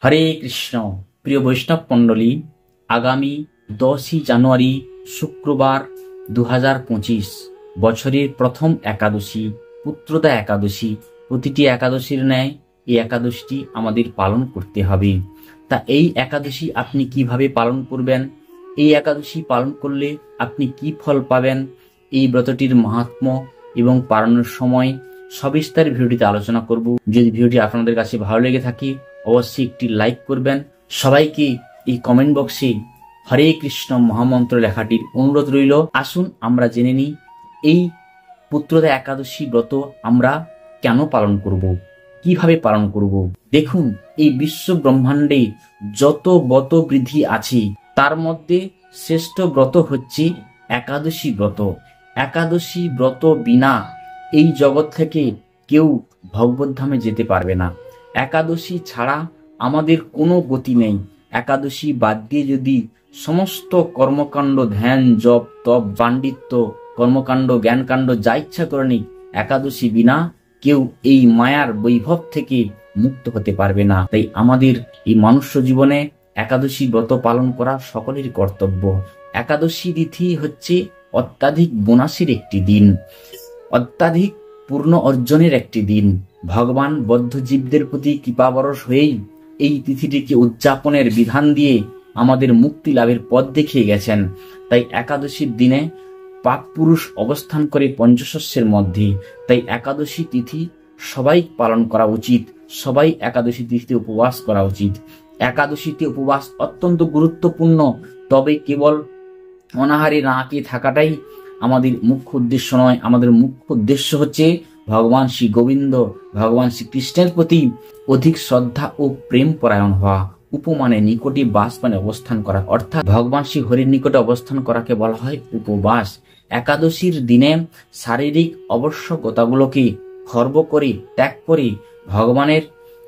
হরে কৃষ্ণ। প্রিয় বৈষ্ণব মণ্ডলী, আগামী 10ই জানুয়ারি শুক্রবার 2025 বছরের প্রথম একাদশী পুত্রদা একাদশী। প্রতিটি একাদশীর ন্যায় এই একাদশীটি আমাদের পালন করতে হবে। তা এই একাদশী আপনি কিভাবে পালন করবেন, এই একাদশী পালন করলে আপনি কি ফল পাবেন, এই ব্রতটির মাহাত্ম্য এবং পালনের সময় সবিস্তার ভিডিওটিতে আলোচনা করব। যদি ভিডিওটি আপনাদের কাছে ভালো লেগে থাকে অবশ্যই একটি লাইক করবেন। সবাইকে এই কমেন্ট বক্সে হরে কৃষ্ণ মহামন্ত্র লেখাটির অনুরোধ রইল। আসুন আমরা জেনে নিই এই পুত্রদা একাদশী ব্রত আমরা কেন পালন করব, কিভাবে পালন করব। দেখুন, এই বিশ্ব ব্রহ্মাণ্ডে যত ব্রত বৃদ্ধি আছে তার মধ্যে শ্রেষ্ঠ ব্রত হচ্ছে একাদশী ব্রত। একাদশী ব্রত বিনা এই জগৎ থেকে কেউ ভগবত ধামে যেতে পারবে না। একাদশী ছাড়া আমাদের কোনো গতি নেই। একাদশী বাদ দিয়ে যদি সমস্ত কর্মকাণ্ড, ধ্যান, জপ, তপ, পাণ্ডিত্য, কর্মকাণ্ড, জ্ঞানকাণ্ড যা ইচ্ছা করে নিক, একাদশী বিনা কেউ এই মায়ার বৈভব থেকে মুক্ত হতে পারবে না। তাই আমাদের এই মনুষ্য জীবনে একাদশী ব্রত পালন করা সকলের কর্তব্য। একাদশী তিথি হচ্ছে অত্যাধিক বোনাসের একটি দিন, অত্যাধিক পূর্ণ অর্জনের একটি দিন। ভগবান বদ্ধজীবদের প্রতি কৃপাবরশ হয়েই এই তিথিটিকে উদযাপনের বিধান দিয়ে আমাদের মুক্তি লাভের পথ দেখিয়ে গেছেন। তাই একাদশীর দিনে পাক পুরুষ অবস্থান করে পঞ্চশস্যের মধ্যে। তাই একাদশী তিথি সবাই পালন করা উচিত, সবাই একাদশী তিথিতে উপবাস করা উচিত। একাদশীতে উপবাস অত্যন্ত গুরুত্বপূর্ণ। তবে কেবল অনাহারে না খেয়ে থাকাটাই আমাদের মুখ্য উদ্দেশ্য নয়। আমাদের মুখ্য উদ্দেশ্য হচ্ছে ভগবান শ্রী গোবিন্দ, ভগবান শ্রীকৃষ্ণের প্রতি অধিক শ্রদ্ধা ও প্রেম পরায়ণ হওয়া। উপমানে নিকটে, বাস মানে অবস্থান করা, অর্থাৎ ভগবান শ্রী হরির নিকটে অবস্থান করাকে বলা হয় উপবাস। একাদশীর দিনে শারীরিক আবশ্যকতাগুলোকে খর্ব করে, ত্যাগ করে ভগবানের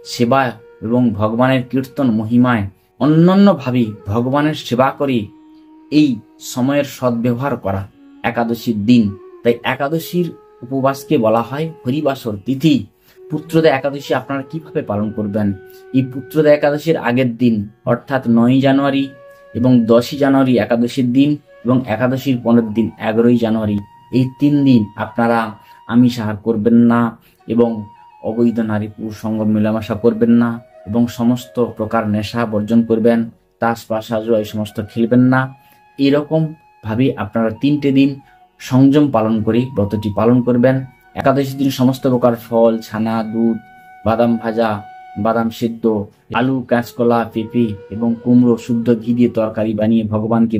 সেবা এবং ভগবানের কীর্তন মহিমায় অন্যান্যভাবে ভগবানের সেবা করে এই সময়ের সদ্ব্যবহার করা একাদশীর দিন। তাই একাদশীর উপবাসকে বলা হয় হরিবাসর তিথি। পুত্রদা একাদশী আপনারা কিভাবে পালন করবেন? এই পুত্রদা একাদশীর আগের দিন অর্থাৎ 9ই জানুয়ারি এবং 10ই জানুয়ারি একাদশীর দিন এবং একাদশীর পরের দিন 11ই জানুয়ারি, এই 3 দিন আপনারা আমিষ আহার করবেন না এবং অবৈধ নারী পুরুষ সঙ্গ মেলামেশা করবেন না এবং সমস্ত প্রকার নেশা বর্জন করবেন। তাস পাশা জুয়া এই সমস্ত খেলবেন না। এরকম ভাবে আপনারা 3টে দিন সংযম পালন করে ব্রতটি পালন করবেন। একাদশীর দিন সমস্ত প্রকার ফল, ছানা, দুধ, বাদাম ভাজা, বাদাম সিদ্ধ, আলু, কাঁচকলা, পেঁপে এবং কুমড়ো শুদ্ধ ঘি দিয়ে তরকারি বানিয়ে ভগবানকে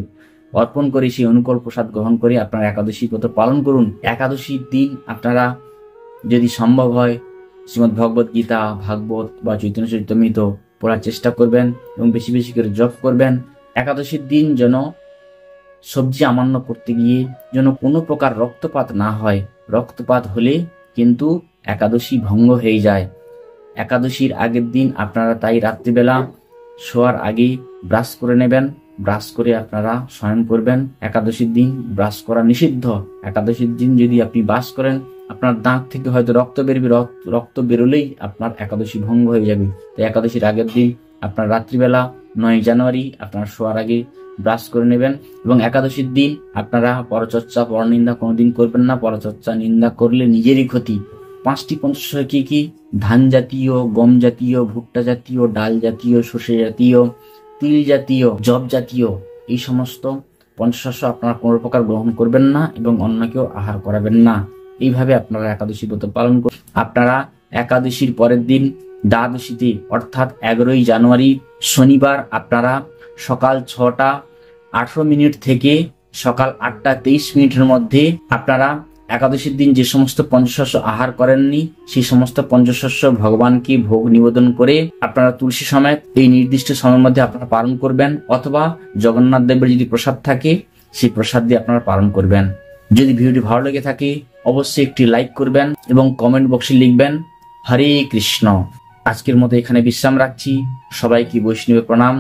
অর্পণ করে সেই অনুকূল প্রসাদ গ্রহণ করে আপনারা একাদশী ব্রত পালন করুন। একাদশীর দিন আপনারা যদি সম্ভব হয় শ্রীমদ্ ভগবত গীতা, ভাগবত বা চৈতন্য চরিতামৃত পড়ার চেষ্টা করবেন এবং বেশি বেশি করে জপ করবেন। একাদশীর দিন যেন সবজি আমান্য করতে গিয়ে যেন কোনো প্রকার রক্তপাত না হয়। রক্তপাত হলে কিন্তু একাদশী ভঙ্গ হয়ে যায়। একাদশীর আগের দিন আপনারা তাই রাত্রিবেলা শোয়ার আগে ব্রাশ করে নেবেন। ব্রাশ করে আপনারা শয়ন করবেন। একাদশীর দিন ব্রাশ করা নিষিদ্ধ। একাদশীর দিন যদি আপনি ব্রাশ করেন আপনার দাঁত থেকে হয়তো রক্ত বেরোবে, রক্ত বেরোলেই আপনার একাদশী ভঙ্গ হয়ে যাবে। তাই একাদশীর আগের দিন আপনার রাত্রিবেলা 9ই জানুয়ারি আপনার শোয়ার আগে ব্রাশ করে নেবেন। এবং একাদশীর দিন আপনারা পরচর্চা, পরনিন্দা কোনোদিন করবেন না। পরচর্চা, নিন্দা করলে নিজেরই ক্ষতি। 5টি পঞ্চশস্য কি কি? ধান জাতীয়, গম জাতীয়, ভুট্টা জাতীয়, ডাল জাতীয়, সর্ষে জাতীয়, তিল জাতীয়, জব জাতীয় এই সমস্ত পঞ্চশস্য আপনারা কোনো প্রকার গ্রহণ করবেন না এবং অন্যকেও আহার করাবেন না। এইভাবে আপনারা একাদশী ব্রত পালন করুন। আপনারা একাদশীর পরের দিন দ্বাদশীতে অর্থাৎ 11ই জানুয়ারি শনিবার আপনারা সকাল 6টা 18 থেকে সকাল 8টা 23 মধ্যে আপনারা একাদশীর দিন যে সমস্ত পঞ্চশস্য আহার করেননি সেই সমস্ত পঞ্চশস্য ভগবানকে ভোগ নিবেদন করে আপনারা তুলসী সমেত এই নির্দিষ্ট সময়ের মধ্যে আপনারা পালন করবেন। অথবা জগন্নাথ দেবের যদি প্রসাদ থাকে সেই প্রসাদ দিয়ে আপনারা পালন করবেন। যদি ভিডিওটি ভালো লেগে থাকে অবশ্যই একটি লাইক করবেন এবং কমেন্ট বক্সে লিখবেন হরে কৃষ্ণ। আজকের মতো এখানে বিশ্রাম রাখছি। সবাইকে বৈষ্ণব প্রণাম।